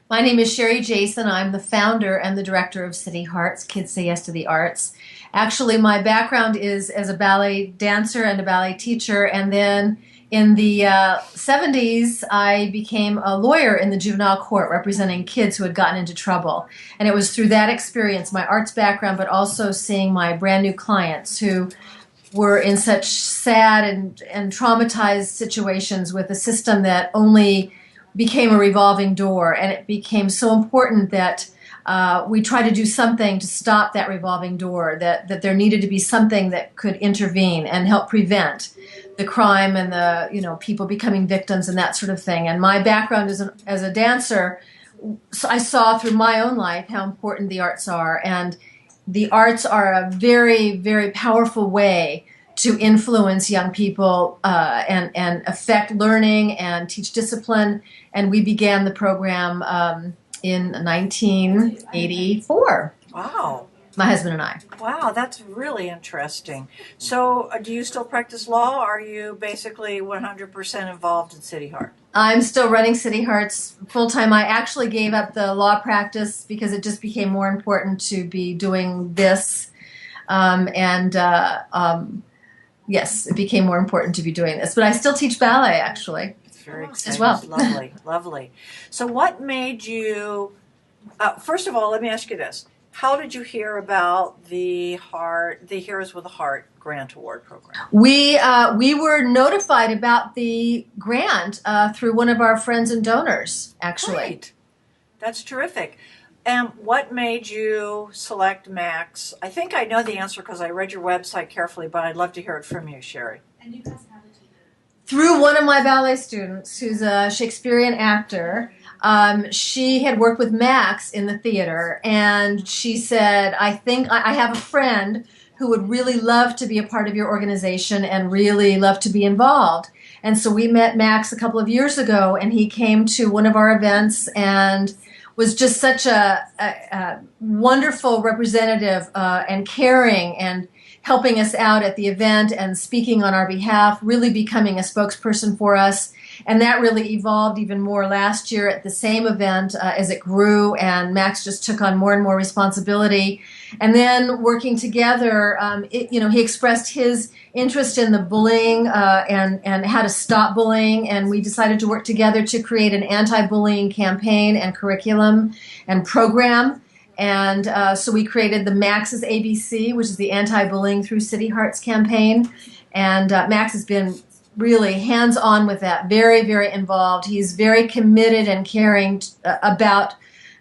My name is Sherry Jason. I'm the founder and the director of City Hearts, Kids Say Yes to the Arts. Actually, my background is as a ballet dancer and a ballet teacher, and then in the 70s, I became a lawyer in the juvenile court representing kids who had gotten into trouble. And it was through that experience, my arts background, but also seeing my brand new clients who were in such sad and traumatized situations with a system that only became a revolving door, and it became so important that we try to do something to stop that revolving door, that there needed to be something that could intervene and help prevent the crime and the people becoming victims and that sort of thing. And my background as a dancer, so I saw through my own life how important the arts are, and the arts are a very, very powerful way to influence young people and affect learning and teach discipline. And we began the program in 1984. Wow. My husband and I. Wow, that's really interesting. So do you still practice law, or are you basically 100% involved in City Heart? I'm still running City Hearts full time. I actually gave up the law practice because it just became more important to be doing this. Yes, it became more important to be doing this. But I still teach ballet, actually, It's very exciting. as well. Lovely, lovely. So what made you, first of all, let me ask you this. How did you hear about the Heroes with a Heart Grant Award program? We were notified about the grant through one of our friends and donors, actually. Great. That's terrific. And what made you select Max? I think I know the answer because I read your website carefully, but I'd love to hear it from you, Sherry. And you guys have it too. Through one of my ballet students, who's a Shakespearean actor. She had worked with Max in the theater, and she said, I think I have a friend who would really love to be a part of your organization and really love to be involved. And so we met Max a couple of years ago, and he came to one of our events and was just such a wonderful representative and caring and helping us out at the event and speaking on our behalf, really becoming a spokesperson for us. And that really evolved even more last year at the same event as it grew, and Max just took on more and more responsibility. And then working together, he expressed his interest in the bullying and how to stop bullying, and we decided to work together to create an anti-bullying campaign and curriculum and program. And so we created the Max's ABC, which is the Anti-Bullying Through City Hearts campaign. And Max has been really hands-on with that, very, very involved. He's very committed and caring about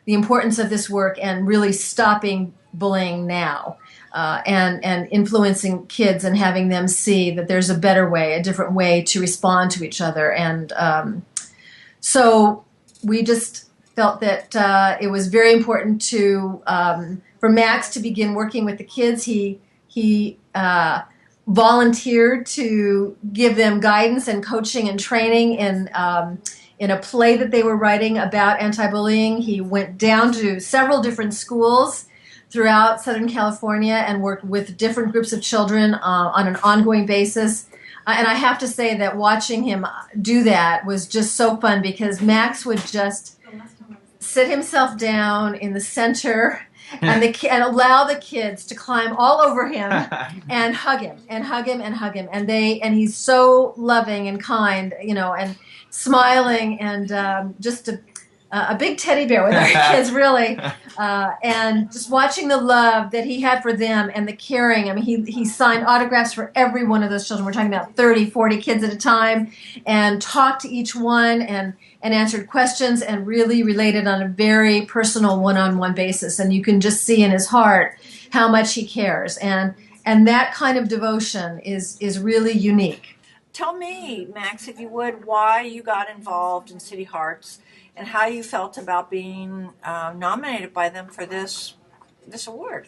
the importance of this work and really stopping bullying now and influencing kids and having them see that there's a better way, a different way to respond to each other. And so we just felt that it was very important for Max to begin working with the kids. He volunteered to give them guidance and coaching and training in a play that they were writing about anti-bullying. He went down to several different schools throughout Southern California and worked with different groups of children on an ongoing basis. And I have to say that watching him do that was just so fun, because Max would just sit himself down in the center and allow the kids to climb all over him and hug him and hug him and hug him. And he's so loving and kind, and smiling, and just a big teddy bear with our kids, really. And just watching the love that he had for them and the caring. I mean, he signed autographs for every one of those children. We're talking about 30, 40 kids at a time, and talked to each one and answered questions and really related on a very personal one-on-one basis. And you can just see in his heart how much he cares. And that kind of devotion is really unique. Tell me, Max, if you would, why you got involved in City Hearts and how you felt about being nominated by them for this award.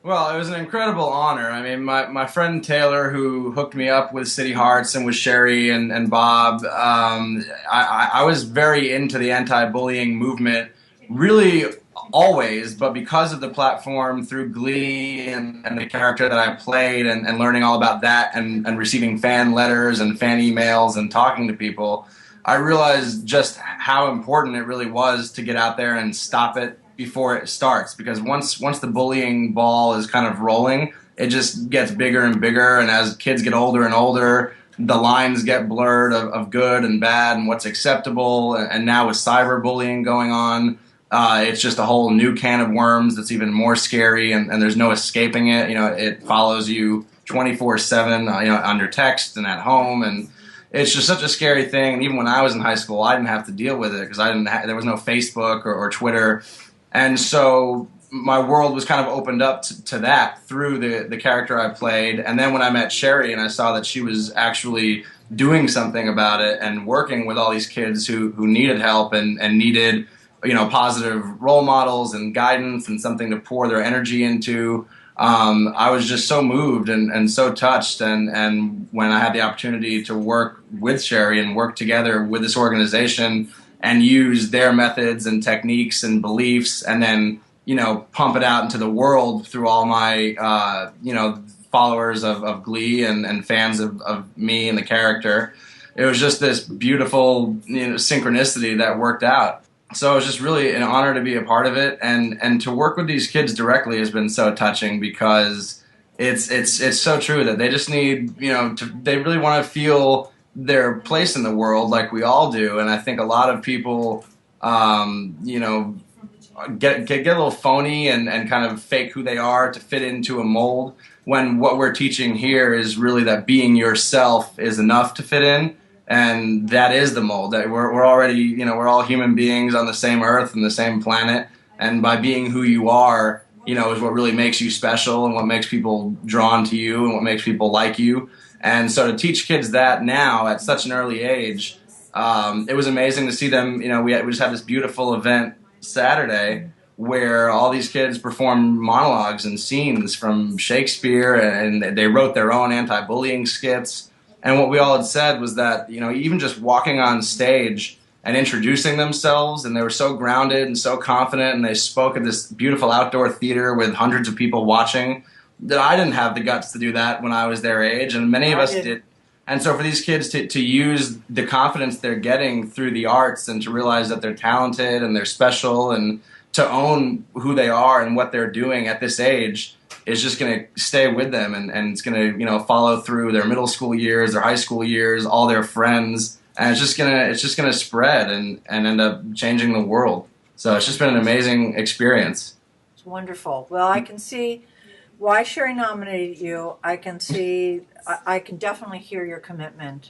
Well, it was an incredible honor. I mean, my friend Taylor, who hooked me up with City Hearts and with Sherry and Bob, I was very into the anti-bullying movement, really always, but because of the platform through Glee and the character that I played and learning all about that and receiving fan letters and fan emails and talking to people, I realized just how important it really was to get out there and stop it before it starts. Because once the bullying ball is kind of rolling, it just gets bigger and bigger. And as kids get older and older, the lines get blurred of good and bad and what's acceptable. And now with cyberbullying going on, it's just a whole new can of worms that's even more scary, and there's no escaping it. You know, it follows you 24/7, on your text and at home, and it's just such a scary thing. And even when I was in high school, I didn't have to deal with it because there was no Facebook or Twitter, and so my world was kind of opened up to that through the character I played. And then when I met Sherry and I saw that she was actually doing something about it and working with all these kids who needed help and needed, positive role models and guidance and something to pour their energy into, I was just so moved and so touched. And when I had the opportunity to work with Sherry and work together with this organization and use their methods and techniques and beliefs, and then pump it out into the world through all my followers of Glee and fans of me and the character, it was just this beautiful synchronicity that worked out. So it was just really an honor to be a part of it, and to work with these kids directly has been so touching, because it's so true that they just need, they really want to feel their place in the world like we all do. And I think a lot of people, get a little phony and kind of fake who they are to fit into a mold, when what we're teaching here is really that being yourself is enough to fit in. And that is the mold. That we're already, we're all human beings on the same earth and the same planet. And by being who you are, is what really makes you special and what makes people drawn to you and what makes people like you. And so to teach kids that now at such an early age, it was amazing to see them. We just had this beautiful event Saturday where all these kids performed monologues and scenes from Shakespeare, and they wrote their own anti-bullying skits. And what we all had said was that, even just walking on stage and introducing themselves, and they were so grounded and so confident, and they spoke at this beautiful outdoor theater with hundreds of people watching, that I didn't have the guts to do that when I was their age, and many of us did. And so for these kids to use the confidence they're getting through the arts and to realize that they're talented and they're special and to own who they are and what they're doing at this age is just going to stay with them, and it's going to follow through their middle school years, their high school years, all their friends, and it's just going to spread and end up changing the world. So it's just been an amazing experience. It's wonderful. Well, I can see why Sherry nominated you. I can definitely hear your commitment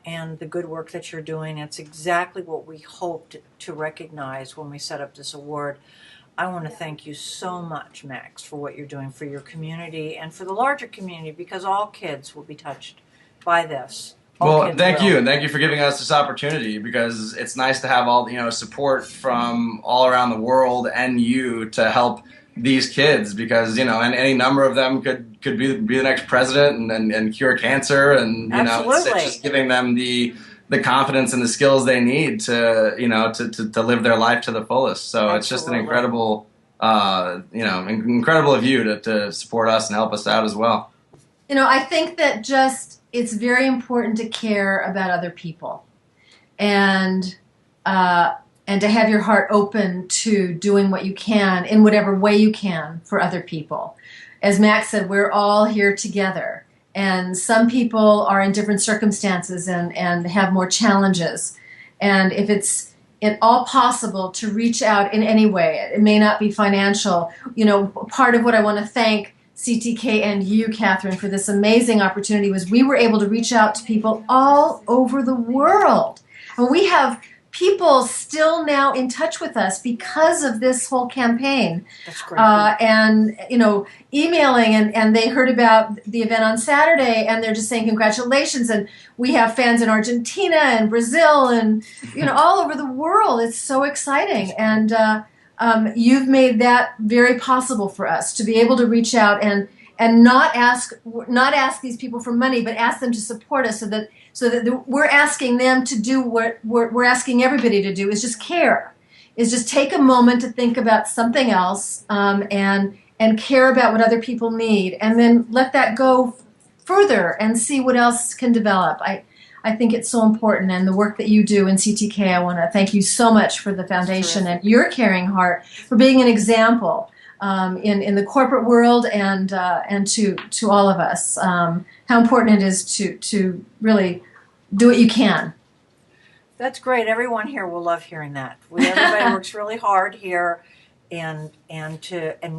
and the good work that you're doing. It's exactly what we hoped to recognize when we set up this award. I want to thank you so much, Max, for what you're doing for your community and for the larger community, because all kids will be touched by this. Well, thank you, and thank you for giving us this opportunity, because it's nice to have all support from all around the world and you to help these kids, because and any number of them could be the next president and cure cancer, and it's just giving them the confidence and the skills they need to to live their life to the fullest. So It's just an incredible incredible of you to support us and help us out as well. I think that it's very important to care about other people, and to have your heart open to doing what you can in whatever way you can for other people. As Max said, we're all here together, and some people are in different circumstances and have more challenges. And if it's at all possible to reach out in any way, it may not be financial. Part of what I want to thank CTK and you, Catherine, for this amazing opportunity was we were able to reach out to people all over the world. And we have people still now in touch with us because of this whole campaign. That's great. And, emailing, and they heard about the event on Saturday, and they're just saying congratulations. And we have fans in Argentina and Brazil and, all over the world. It's so exciting. And you've made that very possible for us to be able to reach out and not ask these people for money, but ask them to support us, so that we're asking them to do what we're asking everybody to do, is just care, is just take a moment to think about something else, and care about what other people need, and then let that go further and see what else can develop. I I think it's so important, and the work that you do in CTK, I want to thank you so much for the foundation and your caring heart for being an example in the corporate world and to all of us. How important it is to really do what you can. That's great. Everyone here will love hearing that. Everybody works really hard here, and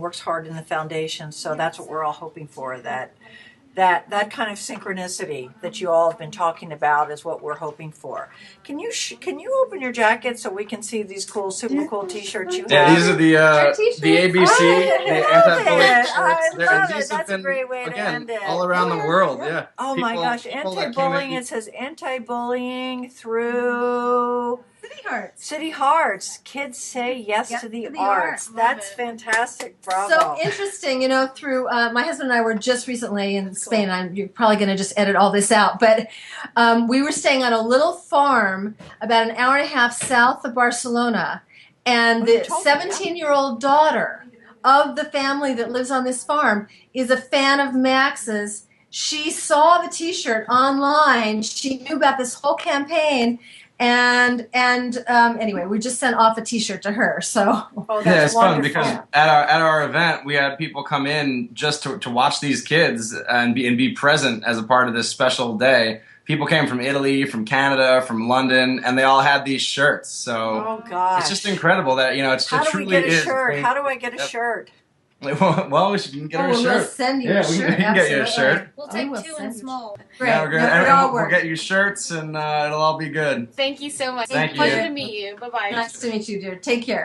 works hard in the foundation. So that's what we're all hoping for. That kind of synchronicity that you all have been talking about is what we're hoping for. Can you open your jacket so we can see these super cool T-shirts you have? Yeah, these are the ABC, the anti-bullying shirts. I love These it. That's a great way to end it. All around the world, yeah. Oh my gosh, anti-bullying. It says anti-bullying through City Hearts. City Hearts. Kids say yes to the arts. That's fantastic. Bravo. So interesting, through my husband and I were just recently in Spain. You're probably going to just edit all this out, but we were staying on a little farm about an hour and a half south of Barcelona, and the 17-year-old daughter of the family that lives on this farm is a fan of Max's. She saw the T-shirt online. She knew about this whole campaign. And anyway, we just sent off a T-shirt to her. So yeah, it's fun because at our event we had people come in just to watch these kids and be present as a part of this special day. People came from Italy, from Canada, from London, and they all had these shirts. So it's just incredible that How do we get a shirt? How do I get a shirt? Well, we can get her a shirt. We'll send you a shirt. We can get you a shirt. We'll take two and small. Great. Yeah, we're good. And we'll get you shirts, and it'll all be good. Thank you so much. Thank you. Pleasure to meet you. Bye-bye. Nice to meet you, dear. Take care.